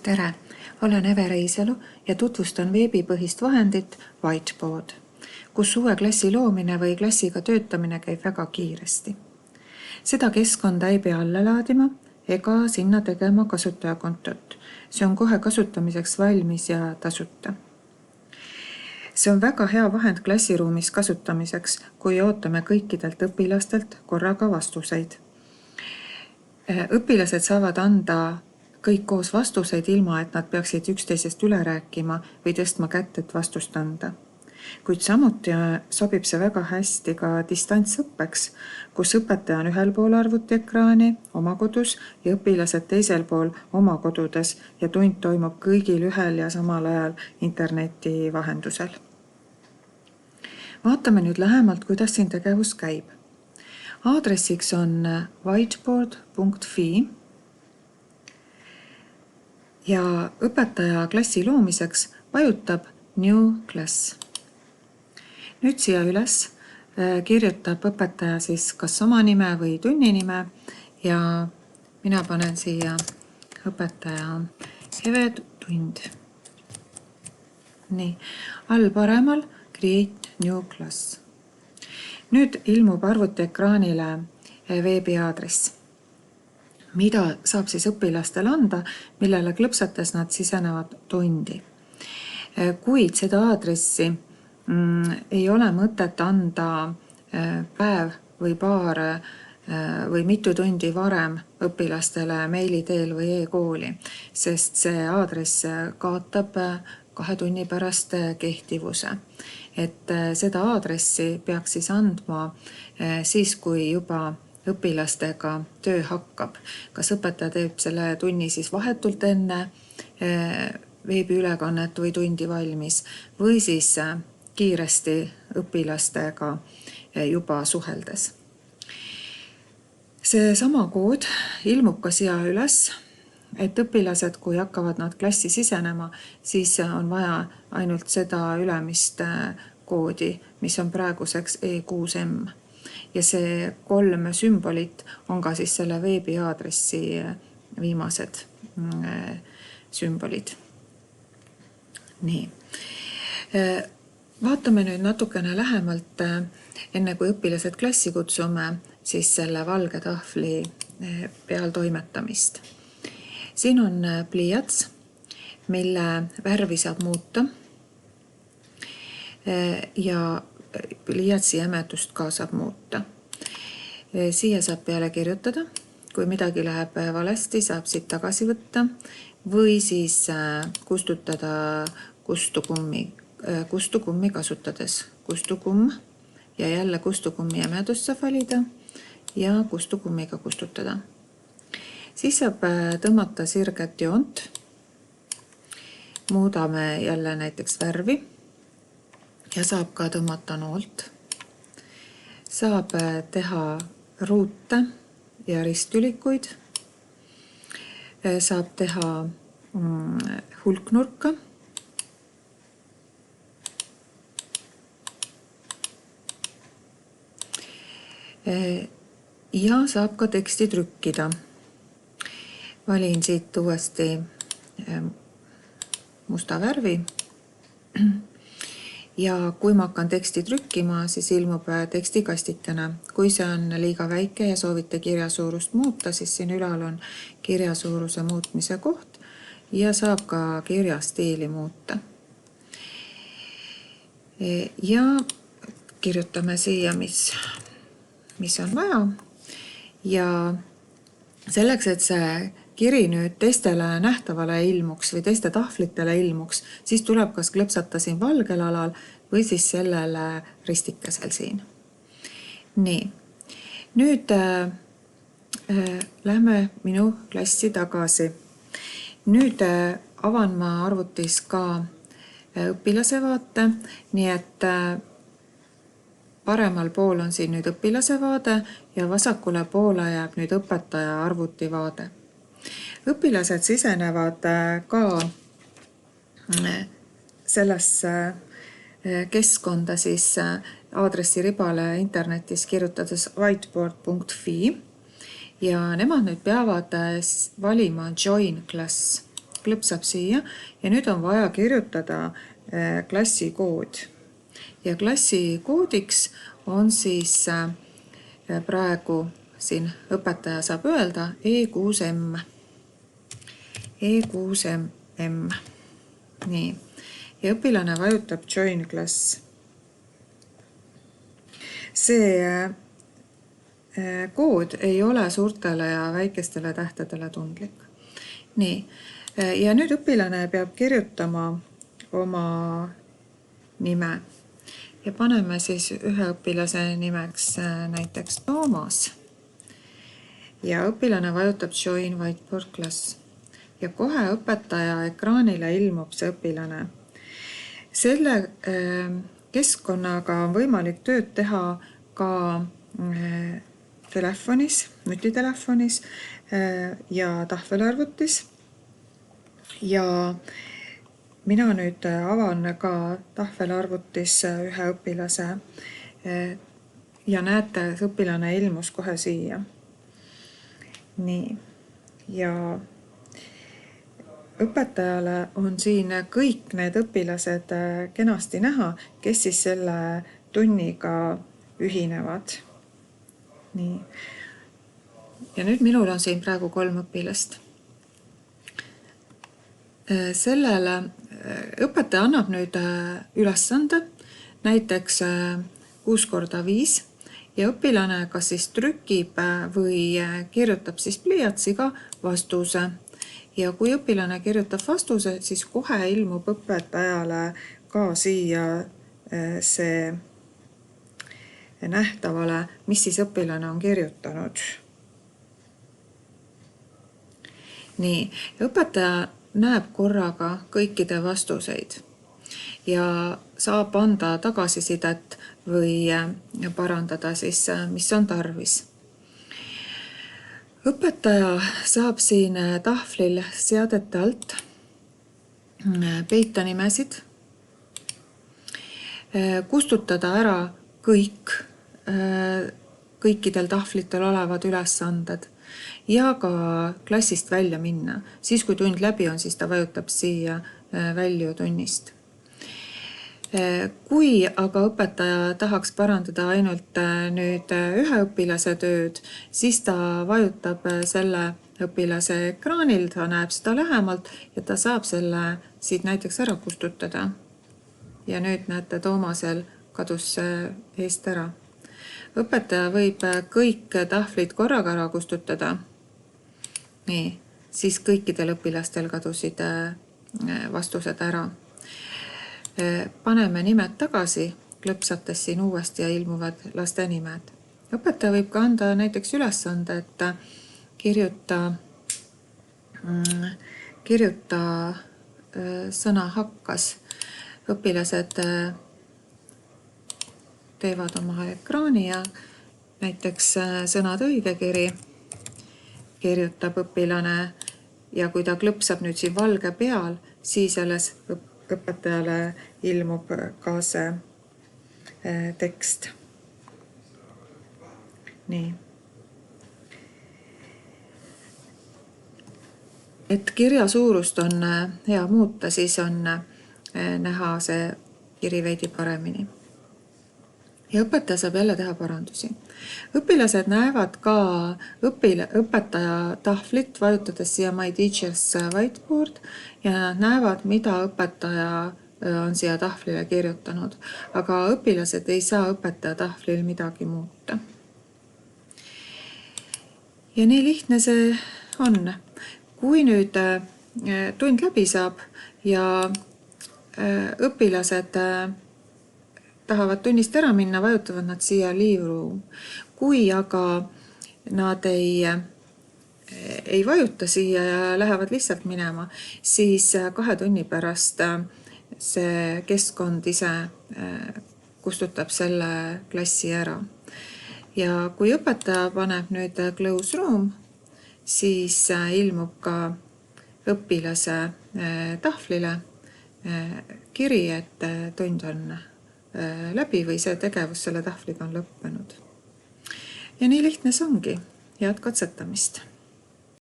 Tere! Olen Eve Reisalu ja tutvustan veebipõhist vahendit Whiteboard, kus uue klassi loomine või klassiga töötamine käib väga kiiresti. Seda keskkonda ei pea alla laadima ega sinna tegema kasutajakontot. See on kohe kasutamiseks valmis ja tasuta. See on väga hea vahend klassiruumis kasutamiseks, kui ootame kõikidelt õpilastelt korraga vastuseid. Õpilased saavad anda kõik koos vastuseid ilma, et nad peaksid üksteisest üle rääkima või tõstma kätt, et vastust anda. Kuid samuti sobib see väga hästi ka distantsõppeks, kus õpetaja on ühel pool arvutiekraani oma kodus ja õpilased teisel pool oma kodudes ja tund toimub kõigil ühel ja samal ajal interneti vahendusel. Vaatame nüüd lähemalt, kuidas siin tegevus käib. Aadressiks on whiteboard.fi ja õpetaja klassi loomiseks vajutab New Class. Nüüd siia üles kirjutab õpetaja siis kas oma nime või tunni nime ja mina panen siia õpetaja Eve tund. Nii, all paremal Create New Class. Nüüd ilmub arvutiekraanile veebiaadress, mida saab siis õpilastele anda, millele klõpsates nad sisenevad tundi. Kuid seda aadressi ei ole mõtet anda päev või paar või mitu tundi varem õpilastele meili teel või e-kooli, sest see aadress kaotab 2 tunni pärast kehtivuse. Et seda aadressi peaks siis andma siis, kui juba õpilastega töö hakkab. Kas õpetaja teeb selle tunni siis vahetult enne veebiülekannet või tundi valmis või siis kiiresti õpilastega juba suheldes. See sama kood ilmub ka siia üles, et õpilased, kui hakkavad nad klassi sisenema, siis on vaja ainult seda ülemist koodi, mis on praeguseks E6M. Ja see 3 sümbolit on ka siis selle veebiaadressi viimased sümbolid. Nii. Vaatame nüüd natukene lähemalt, enne kui õpilased klassi kutsume, siis selle valge tahvli peal toimetamist. Siin on pliiats, mille värvi saab muuta ja pliiatsi jämetust ka saab muuta. Siia saab peale kirjutada, kui midagi läheb valesti, saab siit tagasi võtta või siis kustutada kustukummi kasutades. Kustukumm ja jälle kustukummi jämedust saab valida ja kustukummiga kustutada. Siis saab tõmmata sirget joont. Muudame jälle näiteks värvi ja saab ka tõmmata noolt. Saab teha ruute ja ristülikuid. Saab teha hulknurka. Ja saab ka teksti trükkida. Valin siit uuesti musta värvi ja kui ma hakkan teksti trükkima, siis ilmub tekstikastikene. Kui see on liiga väike ja soovite kirjasuurust muuta, siis siin ülal on kirjasuuruse muutmise koht ja saab ka kirjastiili muuta. Ja kirjutame siia, mis on vaja ja selleks, et see kiri nüüd teistele nähtavale ilmuks või teiste tahvlitele ilmuks, siis tuleb kas klõpsata siin valgel alal või siis sellele ristikesel siin. Nii, nüüd lähme minu klassi tagasi. Nüüd avan ma arvutis ka õpilase vaate, nii et paremal pool on siin nüüd õpilase vaade ja vasakule poole jääb nüüd õpetaja arvuti vaade. Õpilased sisenevad ka sellesse keskkonda siis aadressiribale internetis kirjutades whiteboard.fi ja nemad nüüd peavad valima Join Class klõpsab siia ja nüüd on vaja kirjutada klassikood. Ja klassikoodiks on siis praegu siin õpetaja saab öelda E6M. E6M. Nii. Ja õpilane vajutab Join Class. See kood ei ole suurtele ja väikestele tähtedele tundlik. Nii. Ja nüüd õpilane peab kirjutama oma nime. Ja paneme siis ühe õpilase nimeks näiteks Toomas. Ja õpilane vajutab Join Whiteboard Class. Ja kohe õpetaja ekraanile ilmub see õpilane. Selle keskkonnaga on võimalik tööd teha ka telefonis, nutitelefonis ja tahvelarvutis. Ja mina nüüd avan ka tahvelarvutis ühe õpilase ja näete, õpilane ilmus kohe siia. Nii. Ja õpetajale on siin kõik need õpilased kenasti näha, kes siis selle tunniga ühinevad. Nii. Ja nüüd minul on siin praegu 3 õpilast. Sellele õpetaja annab nüüd ülesande, näiteks 6x5 ja õpilane kas siis trükib või kirjutab siis pliiatsiga vastuse. Ja kui õpilane kirjutab vastuse, siis kohe ilmub õpetajale ka siia see nähtavale, mis siis õpilane on kirjutanud. Nii, õpetaja näeb korraga kõikide vastuseid ja saab anda tagasisidet või parandada siis, mis on tarvis. Õpetaja saab siin tahvlil seadete alt peita nimesid, kustutada ära kõikidel tahvlitel olevad ülesanded ja ka klassist välja minna. Siis kui tund läbi on, siis ta vajutab siia välju tunnist. Kui aga õpetaja tahaks parandada ainult nüüd ühe õpilase tööd, siis ta vajutab selle õpilase ekraanil, ta näeb seda lähemalt ja ta saab selle siit näiteks ära kustutada. Ja nüüd näete, Toomasel kadus eest ära. Õpetaja võib kõik tahvlid korraga ära kustutada. Nii, siis kõikidel õpilastel kadusid vastused ära. Paneme nimed tagasi, klõpsates siin uuesti ja ilmuvad laste nimed. Õpetaja võib ka anda näiteks ülesande, et kirjuta sõna hakkas. Õpilased teevad oma ekraani ja näiteks sõnad õigekiri kirjutab õpilane ja kui ta klõpsab nüüd siin valge peal, siis alles õpetajale ilmub ka see tekst. Nii. Et kirja suurust on hea muuta, siis on näha see kiri veidi paremini. Ja õpetaja saab jälle teha parandusi. Õpilased näevad ka õpetaja tahvlit, vajutades siia My Teacher's Whiteboard ja näevad, mida õpetaja on siia tahvlile kirjutanud. Aga õpilased ei saa õpetaja tahvlil midagi muuta. Ja nii lihtne see on. Kui nüüd tund läbi saab ja õpilased tahavad tunnist ära minna, vajutavad nad siia Leave Room. Kui aga nad ei vajuta siia ja lähevad lihtsalt minema, siis 2 tunni pärast see keskkond ise kustutab selle klassi ära. Ja kui õpetaja paneb nüüd Close Room, siis ilmub ka õpilase tahvlile kiri, et tund on läbi või see tegevus selle tahvliga on lõppenud. Ja nii lihtne see ongi. Head katsetamist!